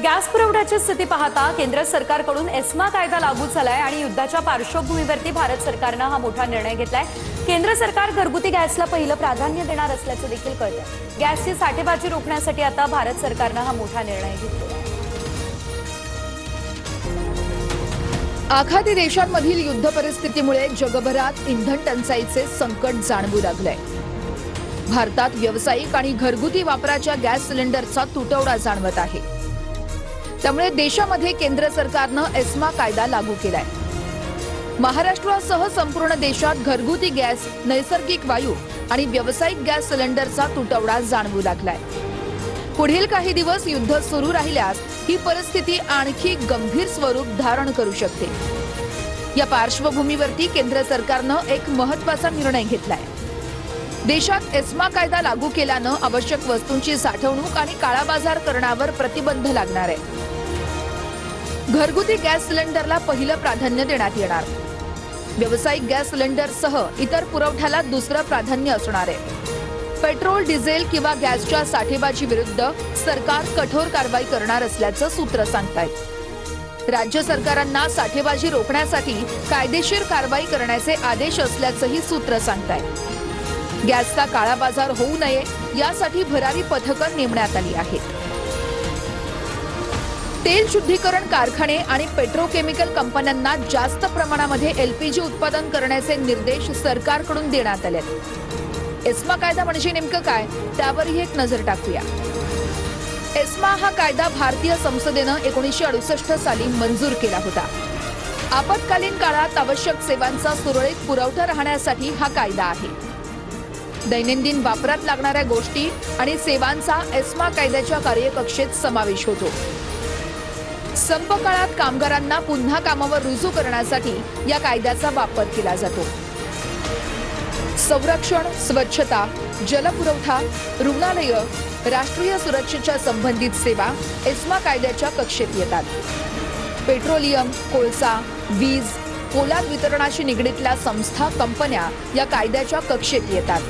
Gas पुरवठ्याची स्थिती पाहता केंद्र सरकारकडून एस्मा कायदा लागू झालाय आणि युद्धाच्या पार्श्वभूमीवरती भारत सरकारने हा मोठा निर्णय घेतलाय। केंद्र सरकार घरगुती गॅसला पहिलं प्राधान्य देणार असल्याचं देखील कळतंय। गॅसची साठेबाजी रोखण्यासाठी आता भारत सरकारने हा मोठा निर्णय घेतलाय। आखाती देशांमधील युद्ध परिस्थितीमुळे जगभरात इंधन टंचाईचे संकट जाणवू लागलंय। भारतात व्यावसायिक आणि घरगुती वापराच्या गॅस सिलेंडरचा तुटवडा जाणवत आहे। त्यामुळे देशामध्ये केंद्र सरकारने एस्मा कायदा लागू केलाय। महाराष्ट्रासह संपूर्ण देशात घरगुती गॅस, नैसर्गिक वायू आणि व्यावसायिक गॅस सिलेंडरचा तुटवडा जाणवू लागलाय। पुढील काही दिवस युद्ध सुरू राहिल्यास ही परिस्थिती आणखी गंभीर स्वरूप धारण करू शकते। या पार्श्वभूमीवरती केंद्र सरकारने एक महत्त्वाचा निर्णय घेतलाय। देशात एस्मा कायदा लागू केल्याने आवश्यक वस्तूंची साठवणूक आणि काळाबाजार करण्यावर प्रतिबंध लागणार आहे। घरगुती गॅस सिलेंडरला पहिलं प्राधान्य देण्यात येणार। व्यावसायिक गॅस सिलेंडरसह इतर पुरवठ्याला दुसरं प्राधान्य असणार आहे। पेट्रोल, डिझेल किंवा गॅसच्या साठेबाजी विरुद्ध सरकार कठोर कारवाई करणार असल्याचं सूत्र सांगतायत। राज्य सरकारांना साठेबाजी रोखण्यासाठी कायदेशीर कारवाई करण्याचे आदेश असल्याचंही सूत्र सांगतायत। गॅसचा काळाबाजार होऊ नये यासाठी भरारी पथकं नेमण्यात आली आहेत। तेल शुद्धीकरण कारखाने आणि पेट्रोकेमिकल कंपन्यांना जास्त प्रमाणामध्ये एलपीजी उत्पादन करण्याचे निर्देश सरकारकडून देण्यात आलेत। एस्मा कायदा म्हणजे नेमकं काय त्यावरही एक नजर टाकूया। एस्मा हा कायदा भारतीय संसदेनं 1968 साली मंजूर केला होता। आपत्कालीन काळात आवश्यक सेवांचा सुरळीत पुरवठा राहण्यासाठी हा कायदा आहे। दैनंदिन वापरात लागणाऱ्या गोष्टी आणि सेवांचा एस्मा कायद्याच्या कार्यकक्षेत समावेश होतो। संप काळात कामगारांना पुन्हा कामावर रुजू करण्यासाठी या कायद्याचा वापर केला जातो। संरक्षण, स्वच्छता, जलपुरवठा, रुग्णालय, राष्ट्रीय सुरक्षेच्या संबंधित सेवा एस्मा कायद्याच्या कक्षेत येतात। पेट्रोलियम, कोळसा, वीज, पोलाद वितरणाशी निगडीतल्या संस्था, कंपन्या या कायद्याच्या कक्षेत येतात।